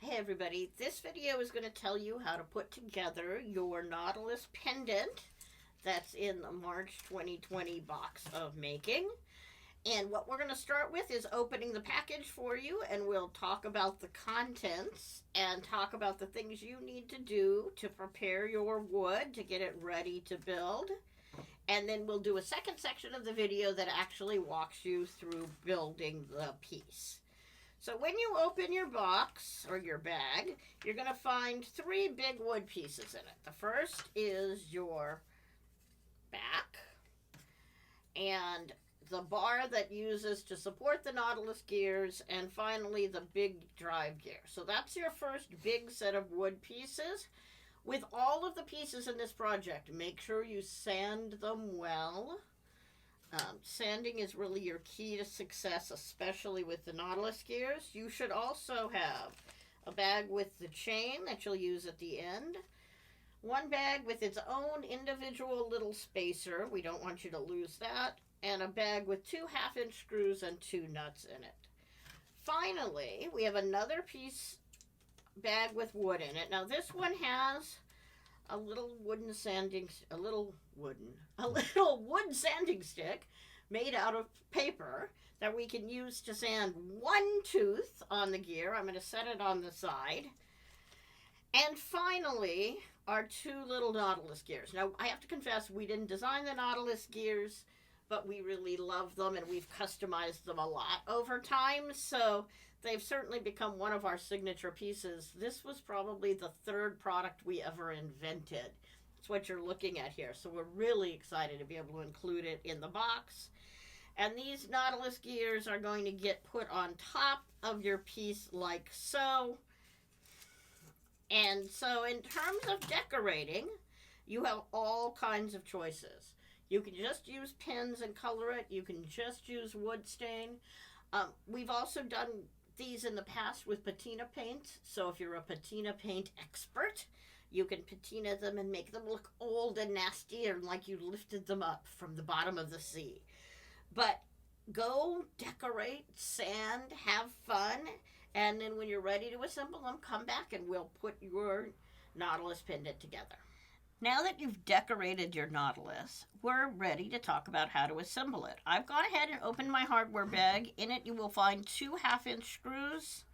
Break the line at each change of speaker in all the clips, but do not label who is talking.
Hey everybody, this video is going to tell you how to put together your Nautilus Pendant that's in the March 2020 box of making. And what we're going to start with is opening the package for you, and we'll talk about the contents and talk about the things you need to do to prepare your wood to get it ready to build. And then we'll do a second section of the video that actually walks you through building the piece. So when you open your box or your bag, you're going to find three big wood pieces in it. The first is your back and the bar that uses to support the Nautilus gears, and finally the big drive gear. So that's your first big set of wood pieces. With all of the pieces in this project, make sure you sand them well. Sanding is really your key to success, especially with the Nautilus gears. You should also have a bag with the chain that you'll use at the end, one bag with its own individual little spacer, we don't want you to lose that, and a bag with 2 1/2-inch screws and 2 nuts in it. Finally, we have another bag with wood in it. Now this one has a little wood sanding stick made out of paper that we can use to sand one tooth on the gear. I'm going to set it on the side. And finally, our 2 little Nautilus gears. Now, I have to confess, we didn't design the Nautilus gears, but we really love them, and we've customized them a lot over time, so they've certainly become one of our signature pieces. This was probably the 3rd product we ever invented. That's what you're looking at here. So we're really excited to be able to include it in the box. And these Nautilus gears are going to get put on top of your piece like so. And so in terms of decorating, you have all kinds of choices. You can just use pins and color it. You can just use wood stain. We've also done these in the past with patina paint. So if you're a patina paint expert, you can patina them and make them look old and nasty and like you lifted them up from the bottom of the sea. But go decorate, sand, have fun, and then when you're ready to assemble them, come back and we'll put your Nautilus pendant together. Now that you've decorated your Nautilus, we're ready to talk about how to assemble it. I've gone ahead and opened my hardware bag. In it you will find 2 1/2-inch screws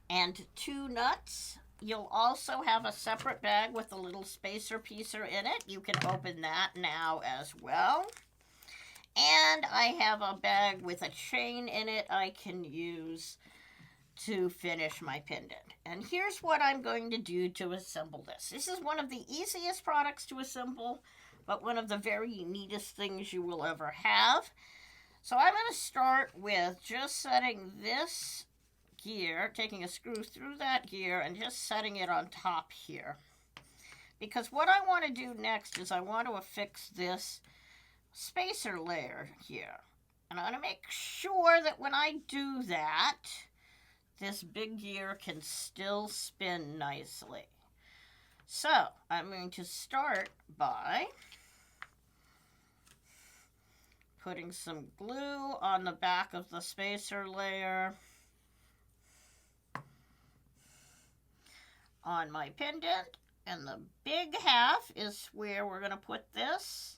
and 2 nuts. You'll also have a separate bag with a little spacer piecer in it. You can open that now as well. And I have a bag with a chain in it I can use to finish my pendant. And here's what I'm going to do to assemble this. This is one of the easiest products to assemble, but one of the very neatest things you will ever have. So I'm going to start with just setting this gear, taking a screw through that gear and just setting it on top here. Because what I want to do next is I want to affix this spacer layer here. And I want to make sure that when I do that, this big gear can still spin nicely. So I'm going to start by putting some glue on the back of the spacer layer on my pendant, and the big half is where we're going to put this.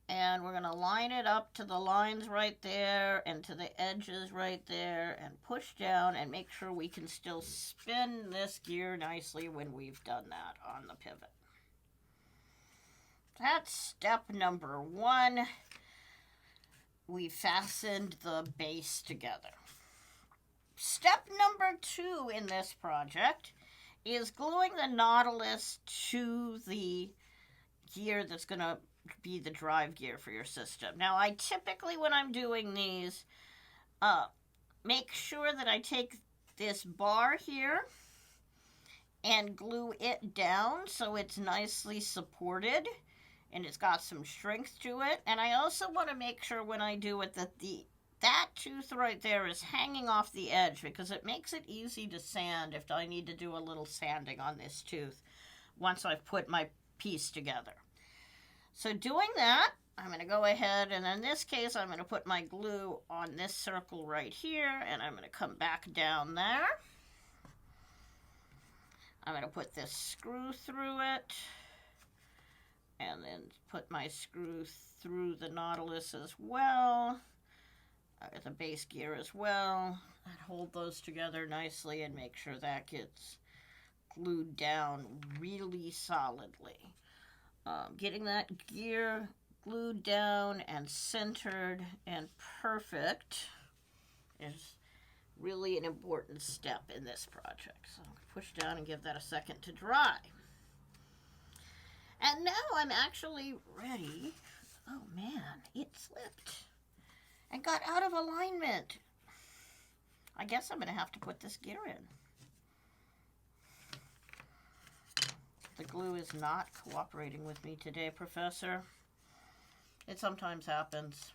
And we're going to line it up to the lines right there and to the edges right there and push down and make sure we can still spin this gear nicely when we've done that on the pivot. That's step number 1. We fastened the base together. Step number 2 in this project is gluing the Nautilus to the gear that's going to be the drive gear for your system. Now, I typically, when I'm doing these, make sure that I take this bar here and glue it down so it's nicely supported and it's got some strength to it. And I also want to make sure when I do it that that tooth right there is hanging off the edge, because it makes it easy to sand if I need to do a little sanding on this tooth once I've put my piece together. So doing that, I'm going to go ahead, and in this case, I'm going to put my glue on this circle right here, and I'm going to come back down there. I'm going to put this screw through it, and then put my screw through the Nautilus as well, the base gear as well, and hold those together nicely and make sure that gets glued down really solidly. Getting that gear glued down and centered and perfect is really an important step in this project. So push down and give that a second to dry. And now I'm actually ready. Oh man, it slipped and got out of alignment. I guess I'm going to have to put this gear in. The glue is not cooperating with me today, Professor. It sometimes happens.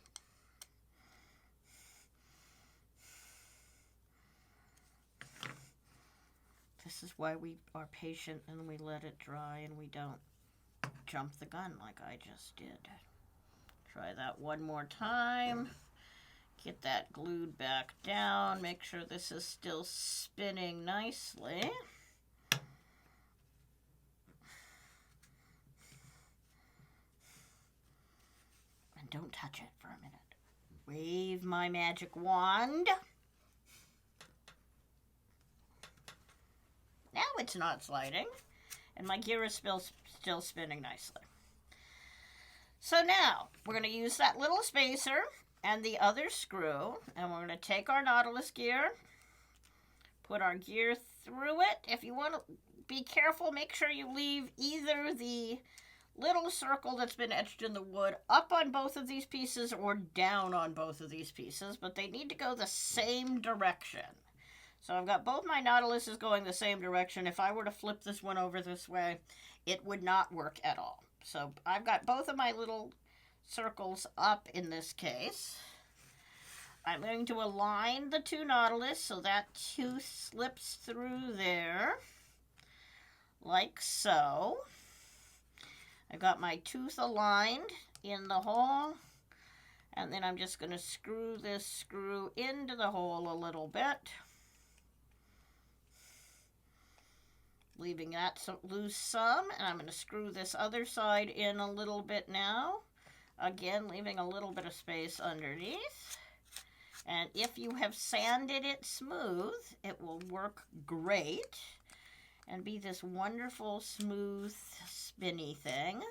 This is why we are patient and we let it dry and we don't jump the gun like I just did. Try that one more time. Get that glued back down. Make sure this is still spinning nicely. And don't touch it for a minute. Wave my magic wand. Now it's not sliding, and my gear is still spinning nicely. So now, we're going to use that little spacer and the other screw, and we're going to take our Nautilus gear, put our gear through it. If you want to be careful, make sure you leave either the little circle that's been etched in the wood up on both of these pieces or down on both of these pieces, but they need to go the same direction. So I've got both my Nautiluses going the same direction. If I were to flip this one over this way, it would not work at all. So I've got both of my little circles up in this case. I'm going to align the two Nautilus so that tooth slips through there, like so. I've got my tooth aligned in the hole, and then I'm just going to screw this screw into the hole a little bit, leaving that loose some, and I'm going to screw this other side in a little bit now. Again, leaving a little bit of space underneath. And if you have sanded it smooth, it will work great and be this wonderful, smooth, spinny thing.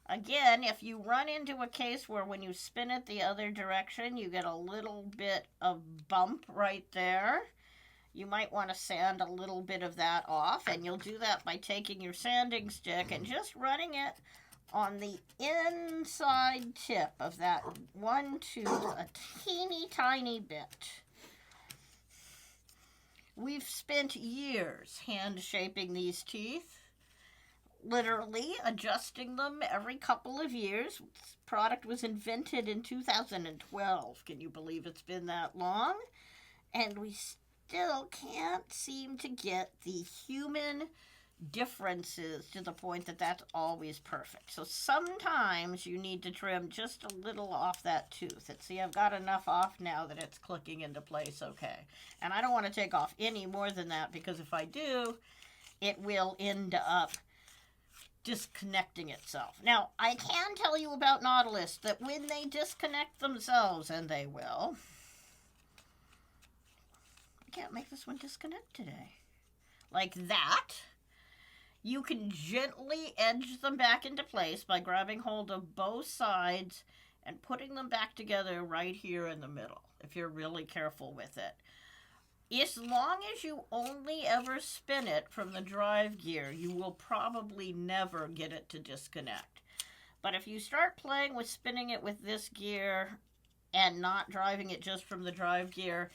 Again, if you run into a case where when you spin it the other direction, you get a little bit of bump right there, you might want to sand a little bit of that off, and you'll do that by taking your sanding stick and just running it on the inside tip of that one tooth a teeny tiny bit. We've spent years hand shaping these teeth, literally adjusting them every couple of years. This product was invented in 2012. Can you believe it's been that long? And we still can't seem to get the human differences to the point that that's always perfect. So sometimes you need to trim just a little off that tooth. And see, I've got enough off now that it's clicking into place okay. And I don't want to take off any more than that, because if I do, it will end up disconnecting itself. Now, I can tell you about Nautilus that when they disconnect themselves, and they will, I can't make this one disconnect today. Like that. You can gently edge them back into place by grabbing hold of both sides and putting them back together right here in the middle, if you're really careful with it. As long as you only ever spin it from the drive gear, you will probably never get it to disconnect. But if you start playing with spinning it with this gear and not driving it just from the drive gear,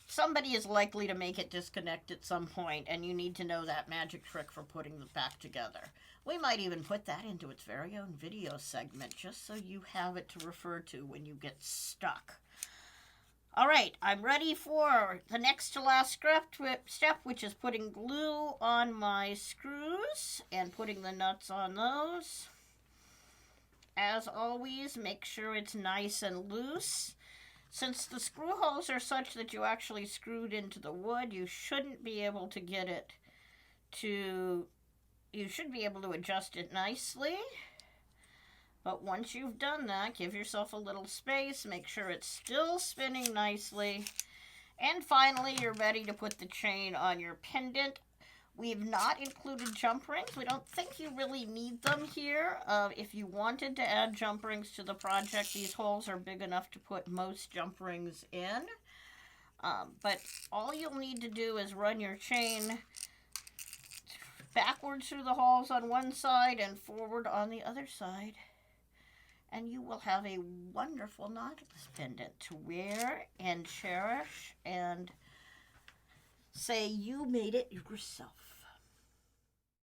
somebody is likely to make it disconnect at some point, and you need to know that magic trick for putting them back together. We might even put that into its very own video segment, just so you have it to refer to when you get stuck. All right, I'm ready for the next to last step, which is putting glue on my screws and putting the nuts on those. As always, make sure it's nice and loose. Since the screw holes are such that you actually screwed into the wood, you shouldn't be able to get it you should be able to adjust it nicely. But once you've done that, give yourself a little space, make sure it's still spinning nicely. And finally, you're ready to put the chain on your pendant. We've not included jump rings. We don't think you really need them here. If you wanted to add jump rings to the project, these holes are big enough to put most jump rings in. But all you'll need to do is run your chain backwards through the holes on one side and forward on the other side. And you will have a wonderful Nautilus pendant to wear and cherish and say you made it yourself.